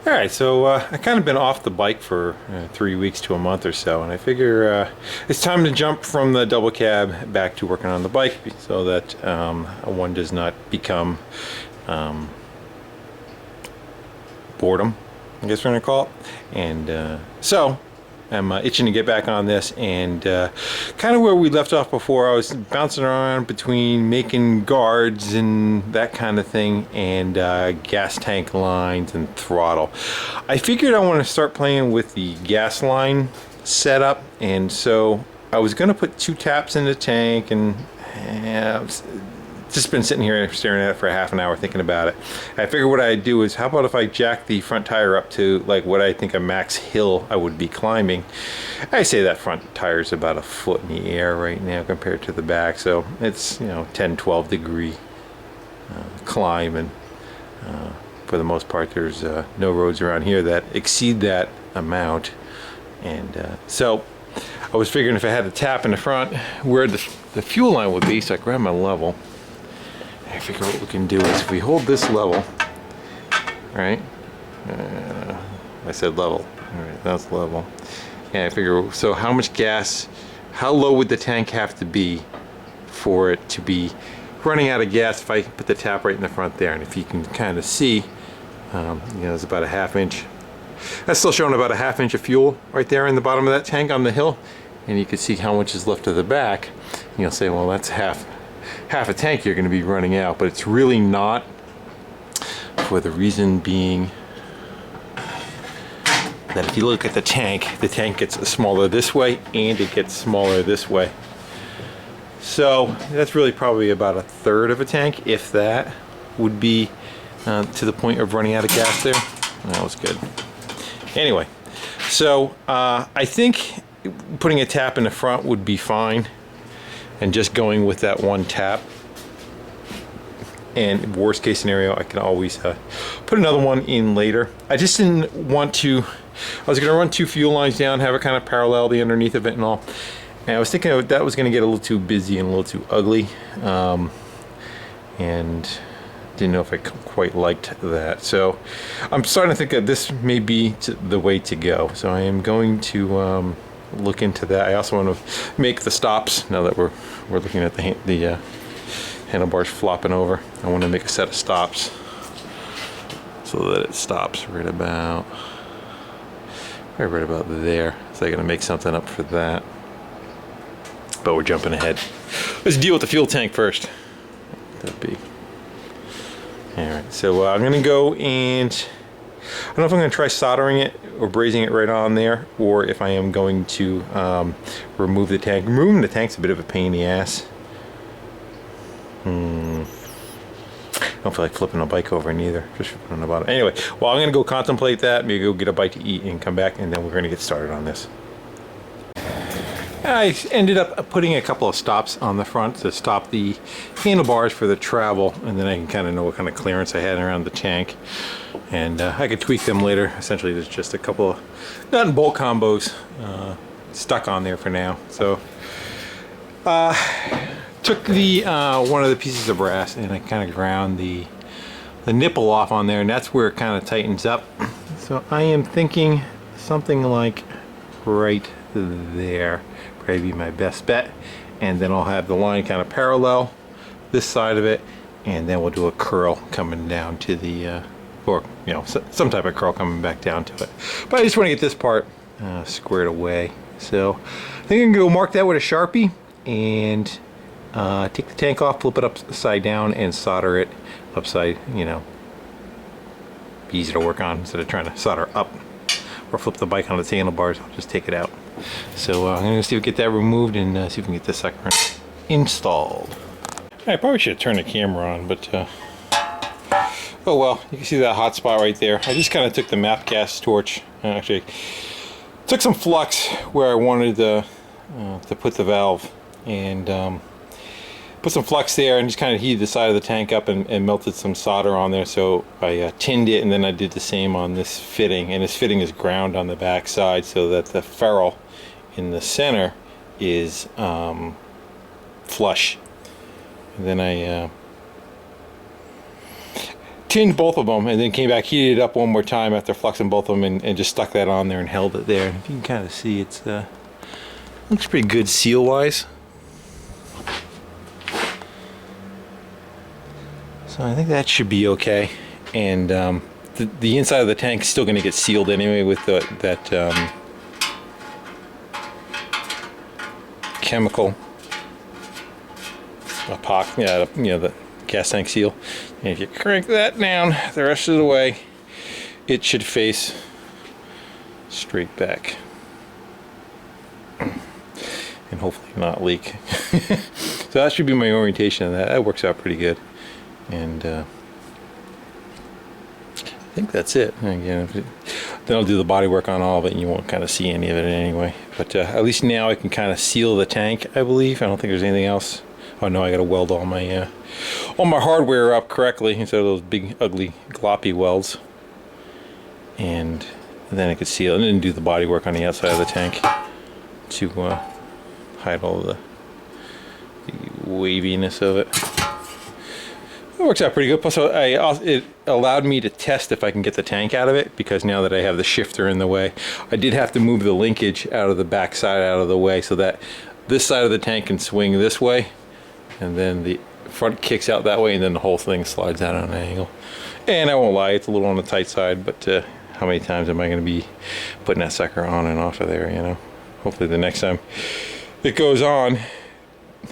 Alright, so I kind of been off the bike for 3 weeks to a month or so, and I figure it's time to jump from the double cab back to working on the bike so that one does not become boredom, I guess we're going to call it. And so I'm itching to get back on this, and kind of where we left off before, I was bouncing around between making guards and that kind of thing, and gas tank lines and throttle. I figured I want to start playing with the gas line setup, and so I was going to put 2 taps in the tank, and just been sitting here staring at it for half an hour thinking about it. I figured what I'd do is, how about if I jack the front tire up to like what I think a max hill I would be climbing. I say that front tire is about a foot in the air right now compared to the back, so it's 10-12 degree climb, and for the most part there's no roads around here that exceed that amount. And so I was figuring if I had a tap in the front where the fuel line would be, so I grab my level. I figure what we can do is, if we hold this level, right? I said level. All right, that's level. And I figure, so how much gas, how low would the tank have to be for it to be running out of gas if I put the tap right in the front there? And if you can kind of see, it's about a ½ inch. That's still showing about a ½ inch of fuel right there in the bottom of that tank on the hill. And you can see how much is left to the back. And you'll say, well, that's half a tank you're going to be running out, but it's really not, for the reason being that if you look at the tank gets smaller this way and it gets smaller this way. So that's really probably about a third of a tank, if that, would be to the point of running out of gas there. That was good. Anyway, so I think putting a tap in the front would be fine, and just going with that 1 tap. And worst case scenario, I can always put another one in later. I just didn't want to, I was going to run 2 fuel lines down, have it kind of parallel the underneath of it and all. And I was thinking that was going to get a little too busy and a little too ugly. And didn't know if I quite liked that. So I'm starting to think that this may be the way to go. So I am going to look into that. I also want to make the stops, now that we're looking at the handlebars flopping over. I want to make a set of stops so that it stops right about there. So I'm going to make something up for that. But we're jumping ahead. Let's deal with the fuel tank first. That'd be. Alright, so I'm going to go and I don't know if I'm going to try soldering it or brazing it right on there, or if I am going to remove the tank. Removing the tank's a bit of a pain in the ass. I don't feel like flipping a bike over neither, just flipping on the bottom. Anyway, well, I'm going to go contemplate that, maybe go get a bite to eat and come back, and then we're going to get started on this. I ended up putting a couple of stops on the front to stop the handlebars for the travel, and then I can kind of know what kind of clearance I had around the tank, and I could tweak them later. Essentially, there's just a couple of nut and bolt combos stuck on there for now. So took the one of the pieces of brass and I kind of ground the nipple off on there, and that's where it kind of tightens up. So I am thinking something like right there probably be my best bet, and then I'll have the line kind of parallel this side of it, and then we'll do a curl coming down to the or some type of curl coming back down to it. But I just want to get this part squared away, so I think I'm gonna go mark that with a Sharpie and take the tank off, flip it upside down, and solder it upside. Be easy to work on instead of trying to solder up or flip the bike on its handlebars. I'll just take it out. So I'm going to see if we get that removed and see if we can get this sucker installed. I probably should have turned the camera on, but oh well. You can see that hot spot right there. I just kind of took the MAP gas torch, actually took some flux where I wanted to put the valve, and put some flux there and just kind of heated the side of the tank up and melted some solder on there. So I tinned it, and then I did the same on this fitting, and this fitting is ground on the back side so that the ferrule in the center is flush. And then tinned both of them and then came back, heated it up one more time after fluxing both of them, and just stuck that on there and held it there. And if you can kind of see, it's looks pretty good seal wise. So I think that should be okay. And the inside of the tank is still going to get sealed anyway with that chemical epoxy, the gas tank seal. And if you crank that down the rest of the way, it should face straight back and hopefully not leak. So that should be my orientation of that. That works out pretty good. And I think that's it. Again, then I'll do the body work on all of it, and you won't kind of see any of it anyway. But at least now I can kind of seal the tank, I believe. I don't think there's anything else. Oh no, I got to weld all my hardware up correctly instead of those big, ugly, gloppy welds. And then I could seal it and then do the body work on the outside of the tank to hide all the waviness of it. It works out pretty good. Plus, it allowed me to test if I can get the tank out of it, because now that I have the shifter in the way, I did have to move the linkage out of the back side out of the way so that this side of the tank can swing this way, and then the front kicks out that way, and then the whole thing slides out on an angle. And I won't lie, it's a little on the tight side, but how many times am I going to be putting that sucker on and off of there, you know? Hopefully the next time it goes on,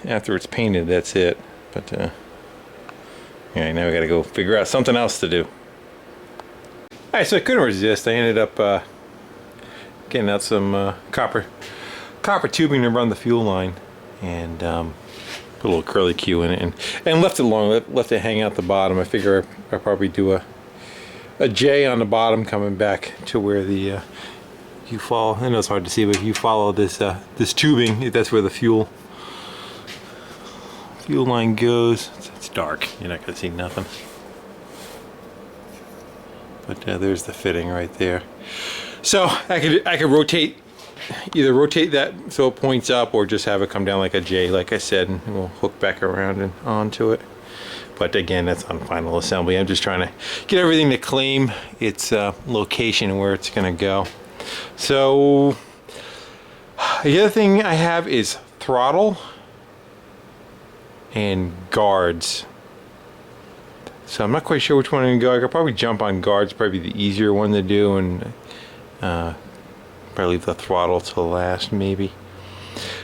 after it's painted, that's it. But yeah, now we got to go figure out something else to do. Alright, so I couldn't resist. I ended up getting out some copper tubing to run the fuel line, and put a little curly Q in it, and left it long, left it hang out the bottom. I figure I'll probably do a J on the bottom coming back to where the you follow. I know it's hard to see, but if you follow this this tubing, that's where the fuel line goes. It's dark, you're not gonna see nothing, but there's the fitting right there. So I could rotate, either rotate that so it points up, or just have it come down like a J, like I said, and we'll hook back around and onto it. But again, that's on final assembly. I'm just trying to get everything to claim its location and where it's gonna go. So the other thing I have is throttle and guards. So I'm not quite sure which one I'm gonna go. I could probably jump on guards, probably the easier one to do, and probably leave the throttle till last maybe.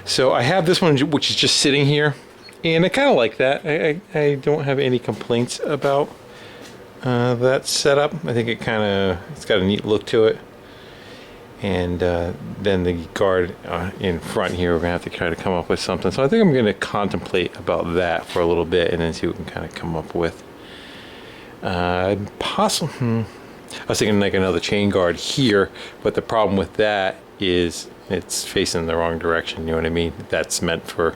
So I have this one which is just sitting here, and I kind of like that. I don't have any complaints about that setup. I think it's got a neat look to it. And then the guard in front here, we're gonna have to try to come up with something. So I think I'm gonna contemplate about that for a little bit, and then see what we can kind of come up with. I was thinking like another chain guard here, but the problem with that is it's facing the wrong direction, you know what I mean? That's meant for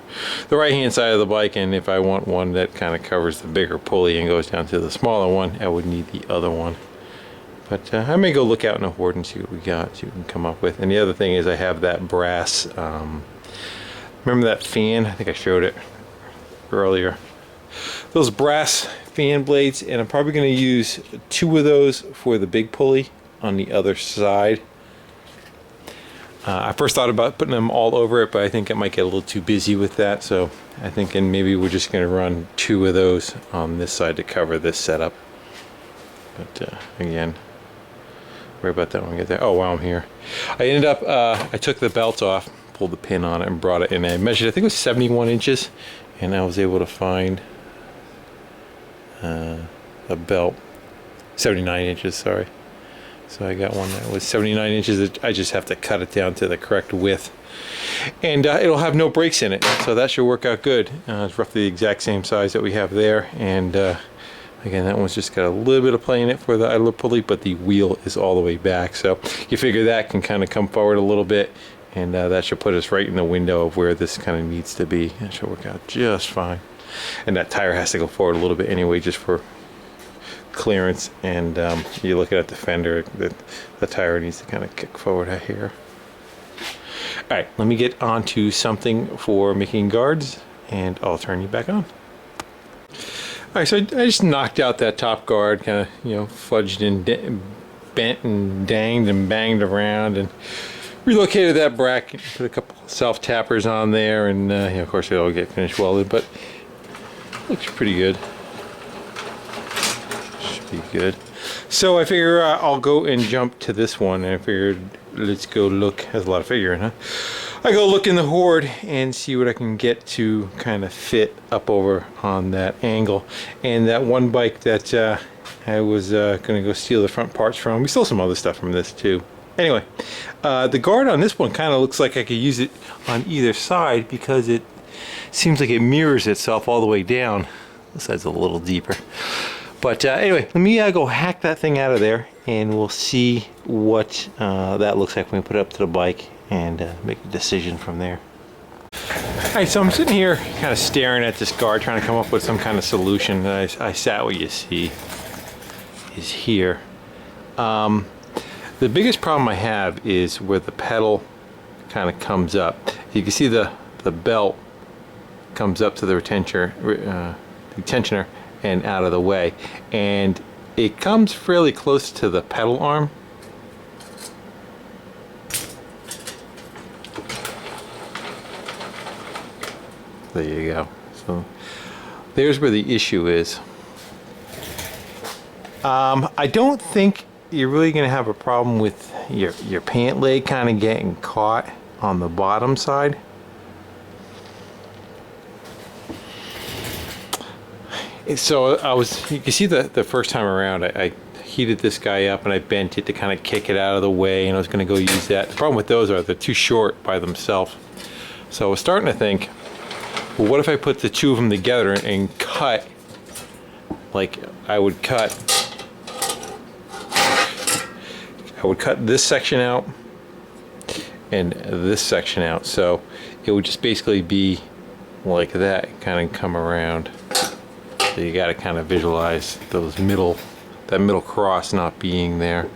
the right hand side of the bike, and if I want one that kind of covers the bigger pulley and goes down to the smaller one, I would need the other one. But I may go look out in a horde and see what we got, see what we can come up with. And the other thing is I have that brass, remember that fan? I think I showed it earlier. Those brass fan blades, and I'm probably going to use 2 of those for the big pulley on the other side. I first thought about putting them all over it, but I think it might get a little too busy with that. So I think maybe we're just going to run 2 of those on this side to cover this setup. But again, worry about that when we get there. Oh, while I'm here, I ended up, I took the belt off, pulled the pin on it, and brought it in. I measured, I think it was 71 inches, and I was able to find a belt, 79 inches, sorry. So I got one that was 79 inches. I just have to cut it down to the correct width, and it'll have no breaks in it, so that should work out good. It's roughly the exact same size that we have there, and again, that one's just got a little bit of play in it for the idler pulley, but the wheel is all the way back, so you figure that can kind of come forward a little bit, and that should put us right in the window of where this kind of needs to be. That should work out just fine. And that tire has to go forward a little bit anyway, just for clearance. And you look at the fender, the tire needs to kind of kick forward here. All right, let me get on to something for making guards, and I'll turn you back on. Alright, so I just knocked out that top guard, kind of, you know, fudged and bent and danged and banged around, and relocated that bracket, put a couple self tappers on there, and you know, of course it'll get finished welded, but looks pretty good. Should be good. So I figure I'll go and jump to this one, and I figured let's go look. Has a lot of figuring, huh? I go look in the Horde and see what I can get to kind of fit up over on that angle. And that one bike that I was gonna go steal the front parts from. We stole some other stuff from this too. Anyway, the guard on this one kind of looks like I could use it on either side because it seems like it mirrors itself all the way down. This side's a little deeper. But anyway, let me go hack that thing out of there, and we'll see what that looks like when we put it up to the bike and make a decision from there. Alright, so I'm sitting here kind of staring at this guard, trying to come up with some kind of solution. I sat what you see is here. The biggest problem I have is where the pedal kind of comes up. You can see the belt comes up to the retentioner and out of the way, and it comes fairly close to the pedal arm. There you go. So there's where the issue is. I don't think you're really going to have a problem with your pant leg kind of getting caught on the bottom side. So you can see the first time around I heated this guy up and I bent it to kind of kick it out of the way, and I was going to go use that. The problem with those are they're too short by themselves. So I was starting to think, well, what if I put the two of them together and cut, like I would cut this section out and this section out, so it would just basically be like that, kind of come around. So you got to kind of visualize that middle cross not being there,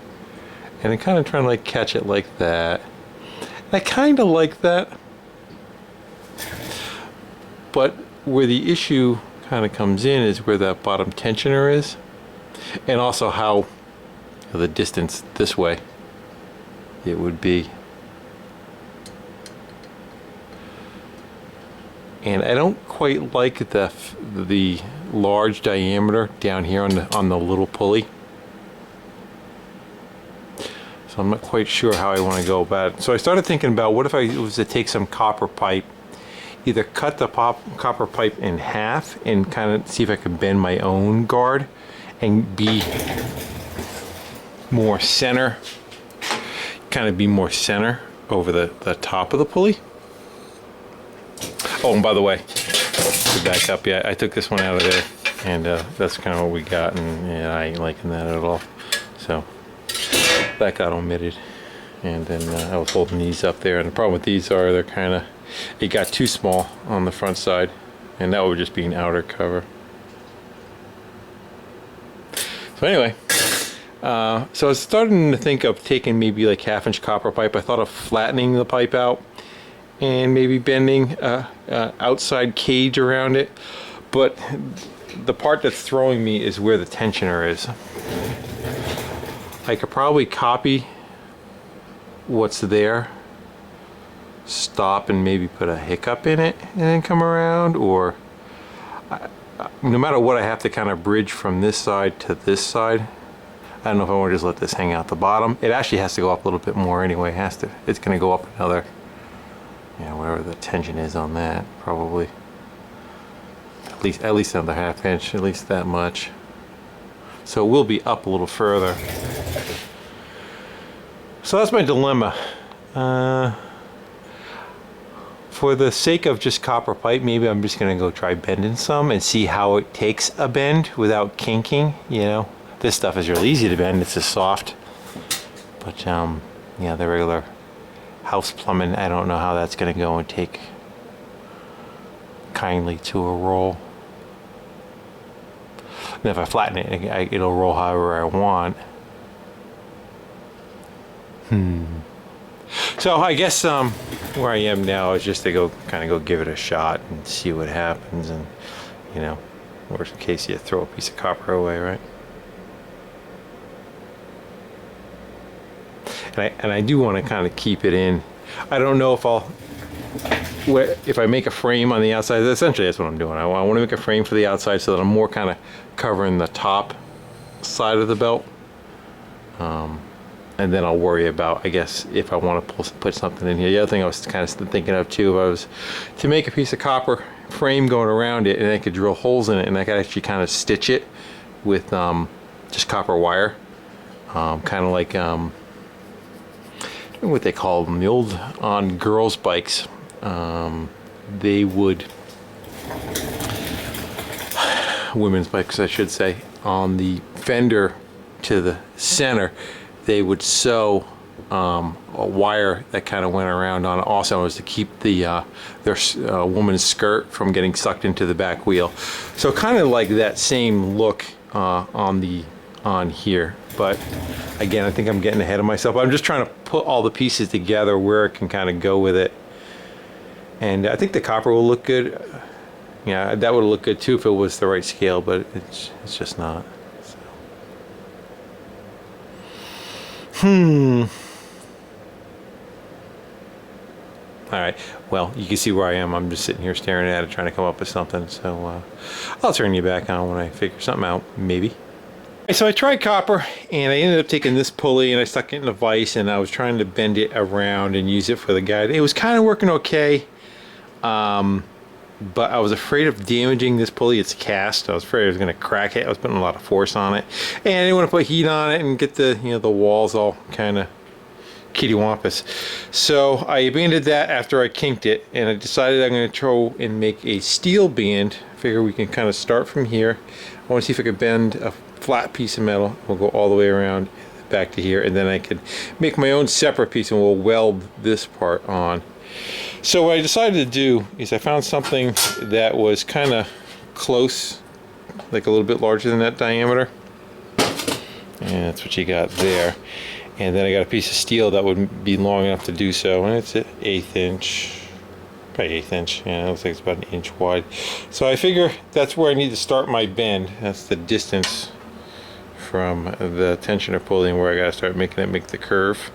and then kind of trying to like catch it like that. And I kind of like that, but where the issue kind of comes in is where that bottom tensioner is, and also how the distance this way it would be. And I don't quite like the large diameter down here on the little pulley. So I'm not quite sure how I want to go about it. So I started thinking about, what if I was to take some copper pipe, either cut the copper pipe in half and kind of see if I could bend my own guard and be more center, over the top of the pulley. Oh, and by the way, to back up, yeah, I took this one out of there, and that's kind of what we got, and yeah, I ain't liking that at all. So that got omitted, and then I was holding these up there, and the problem with these are it got too small on the front side, and that would just be an outer cover. So anyway, so I was starting to think of taking maybe like 1/2-inch copper pipe. I thought of flattening the pipe out and maybe bending outside cage around it, but the part that's throwing me is where the tensioner is. I could probably copy what's there, stop and maybe put a hiccup in it and then come around, or no matter what, I have to kind of bridge from this side to this side. I don't know if I want to just let this hang out the bottom. It actually has to go up a little bit more anyway. It's going to go up another, whatever the tension is on that, probably at least another 1/2 inch, at least that much. So it will be up a little further. So that's my dilemma. For the sake of just copper pipe, maybe I'm just going to go try bending some and see how it takes a bend without kinking. This stuff is really easy to bend. It's just soft. But the regular house plumbing, I don't know how that's going to go and take kindly to a roll. And if I flatten it, it'll roll however I want. So I guess where I am now is just to go give it a shot and see what happens, and Worst case, you throw a piece of copper away, right? And I do want to kind of keep it in. I don't know if I make a frame on the outside. Essentially, that's what I'm doing. I want to make a frame for the outside so that I'm more kind of covering the top side of the belt. And then I'll worry about, I guess, if I want to put something in here. The other thing I was kind of thinking of too, if I was to make a piece of copper frame going around it, and I could drill holes in it, and I could actually kind of stitch it with just copper wire, kind of like I don't know what they call them, the old on girls' bikes. They would, women's bikes I should say, on the fender to the center, they would sew a wire that kind of went around on it. Also, was to keep the their woman's skirt from getting sucked into the back wheel. So kind of like that same look on here. But again, I think I'm getting ahead of myself. I'm just trying to put all the pieces together where it can kind of go with it. And I think the copper will look good. Yeah, that would look good too if it was the right scale, but it's just not. All right, well, you can see where I am. I'm just sitting here staring at it, trying to come up with something. So I'll turn you back on when I figure something out, maybe. So I tried copper, and I ended up taking this pulley and I stuck it in a vise, and I was trying to bend it around and use it for the guide. It was kind of working okay, but I was afraid of damaging this pulley. It's cast. I was afraid I was going to crack it. I was putting a lot of force on it, and I didn't want to put heat on it and get the the walls all kind of kittywampus. So I abandoned that after I kinked it, and I decided I'm going to try and make a steel band. Figure we can kind of start from here. I want to see if I could bend a flat piece of metal. We'll go all the way around back to here, and then I could make my own separate piece, and we'll weld this part on. So what I decided to do is I found something that was kind of close, like a little bit larger than that diameter, and that's what you got there. And then I got a piece of steel that would be long enough to do so, and it's an 1/8 inch, probably 1/8 inch. Yeah, it looks like it's about 1 inch wide. So I figure that's where I need to start my bend. That's the distance from the tensioner pulley and where I got to start making it make the curve.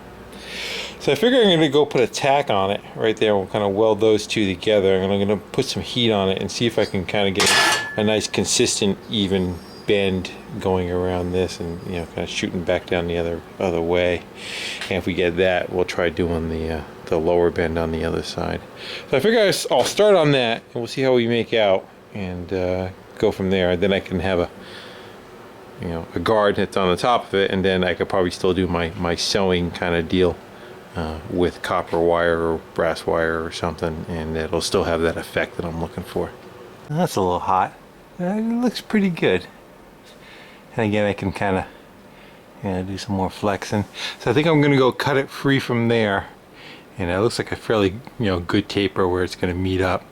So I figure I'm going to go put a tack on it right there. We'll kind of weld those two together, and I'm going to put some heat on it and see if I can kind of get a nice consistent even bend going around this, and kind of shooting back down the other way. And if we get that, we'll try doing the lower bend on the other side. So I figure I'll start on that, and we'll see how we make out, and go from there. And then I can have a guard that's on the top of it, and then I could probably still do my sewing kind of deal with copper wire or brass wire or something, and it'll still have that effect that I'm looking for. That's a little hot. It looks pretty good. And again, I can kind of do some more flexing. So I think I'm going to go cut it free from there, and it looks like a fairly good taper where it's going to meet up.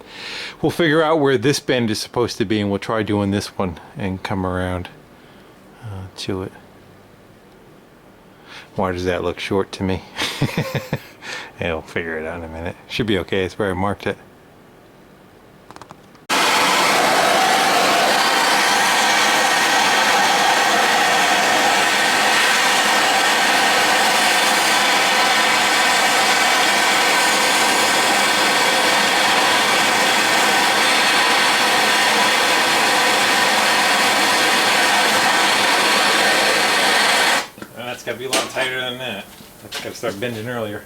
We'll figure out where this bend is supposed to be, and we'll try doing this one and come around to it. Why does that look short to me? Yeah, we'll figure it out in a minute. Should be okay. It's where I marked it. That's got to be a lot tighter than that. That's got to start bending earlier.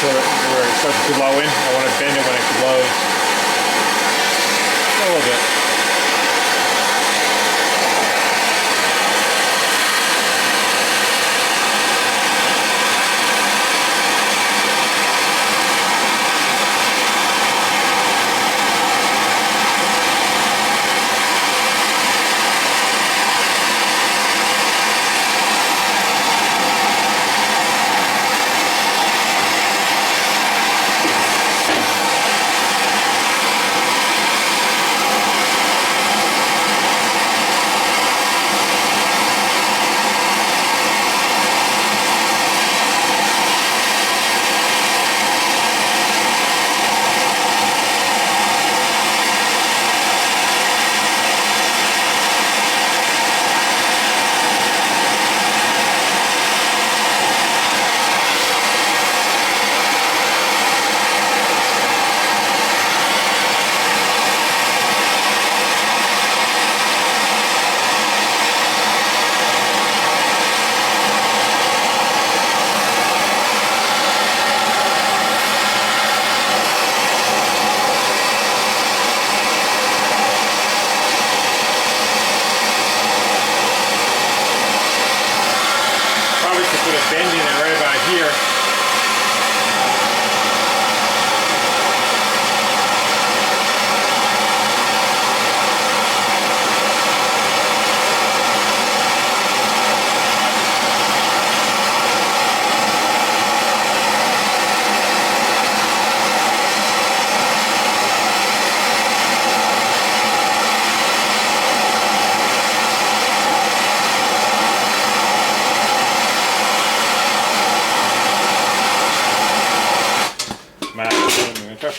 So where it starts to blow in, I want to bend it when it blows. A little bit.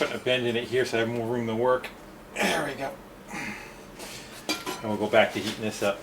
putting a bend in it here so I have more room to work. There we go. And we'll go back to heating this up.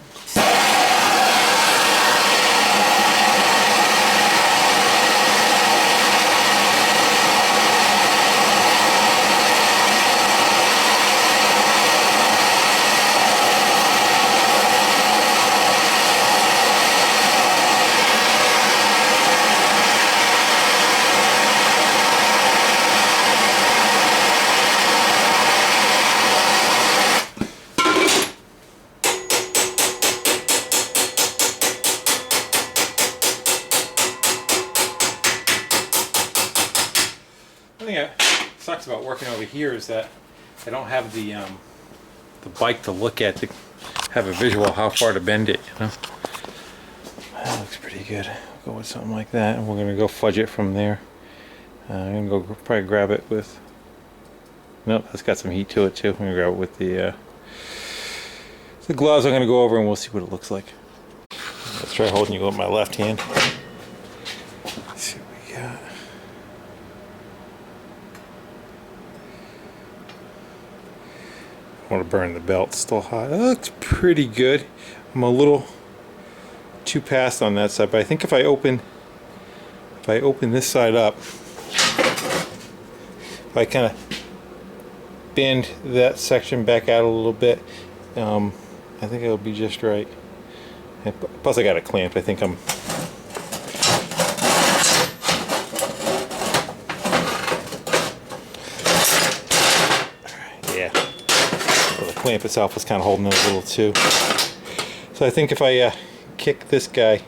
The thing that sucks about working over here is that I don't have the bike to look at to have a visual how far to bend it, you know. That looks pretty good. We'll go with something like that, and we're gonna go fudge it from there. I'm gonna go probably grab it with. Nope, that's got some heat to it too. I'm gonna grab it with the gloves. I'm gonna go over and we'll see what it looks like. Let's try holding you with my left hand. Let's see what we got. I want to burn the belt. It's still hot. That looks pretty good. I'm a little too past on that side, but I think if I open this side up, if I kind of bend that section back out a little bit, I think it'll be just right. And plus I got it clamped. I think I'm the clamp itself was kind of holding it a little too. So I think if I kick this guy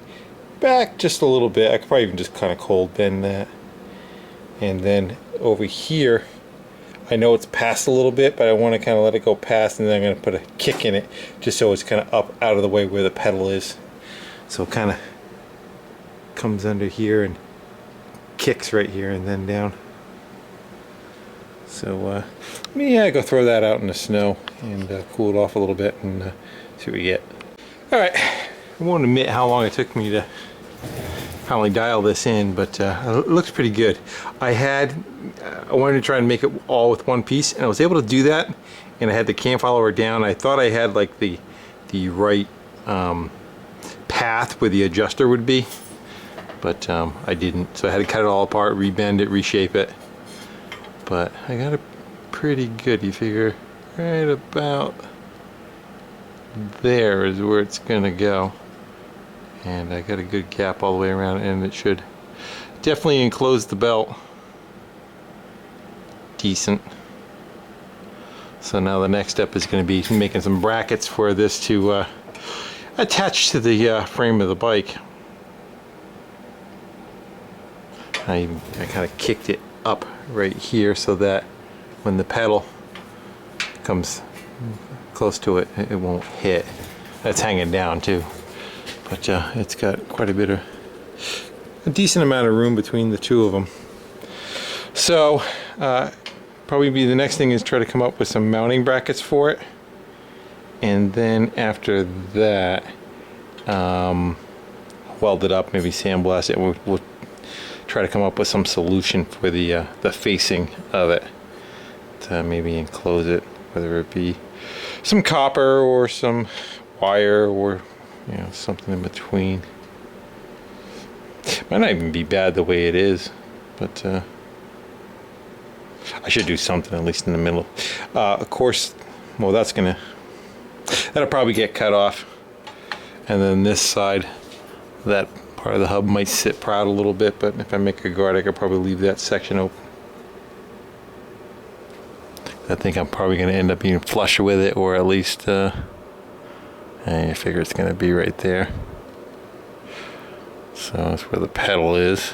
back just a little bit, I could probably even just kind of cold bend that. And then over here, I know it's past a little bit, but I want to kind of let it go past, and then I'm going to put a kick in it just so it's kind of up out of the way where the pedal is. So it kind of comes under here and kicks right here and then down. So yeah, go throw that out in the snow and cool it off a little bit and see what we get. Alright, I won't admit how long it took me to finally dial this in, but it looks pretty good. I wanted to try and make it all with one piece, and I was able to do that, and I had the cam follower down. I thought I had like the right path where the adjuster would be, but I didn't, so I had to cut it all apart, rebend it, reshape it. But I got it pretty good. You figure right about there is where it's gonna go, and I got a good gap all the way around, and it should definitely enclose the belt decent. So now the next step is going to be making some brackets for this to attach to the frame of the bike. I kind of kicked it up right here so that when the pedal comes close to it, it won't hit. That's hanging down too, but it's got quite a bit of a decent amount of room between the two of them. So probably the next thing is try to come up with some mounting brackets for it, and then after that weld it up, maybe sandblast it. We'll try to come up with some solution for the facing of it to maybe enclose it, whether it be some copper or some wire or something in between. Might not even be bad the way it is, but I should do something at least in the middle. Of course, well, that'll probably get cut off, and then this side, that part of the hub might sit proud a little bit, but if I make a guard, I could probably leave that section open. I think I'm probably going to end up being flush with it, or at least I figure it's going to be right there. So that's where the pedal is.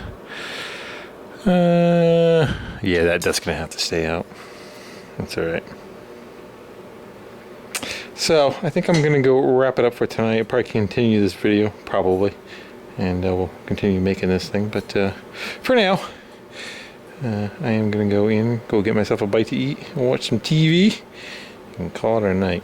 Yeah, that's going to have to stay out. That's alright. So I think I'm going to go wrap it up for tonight. I'll probably continue this video, probably, and we'll continue making this thing. But for now, I am going to go get myself a bite to eat and watch some TV and call it a night.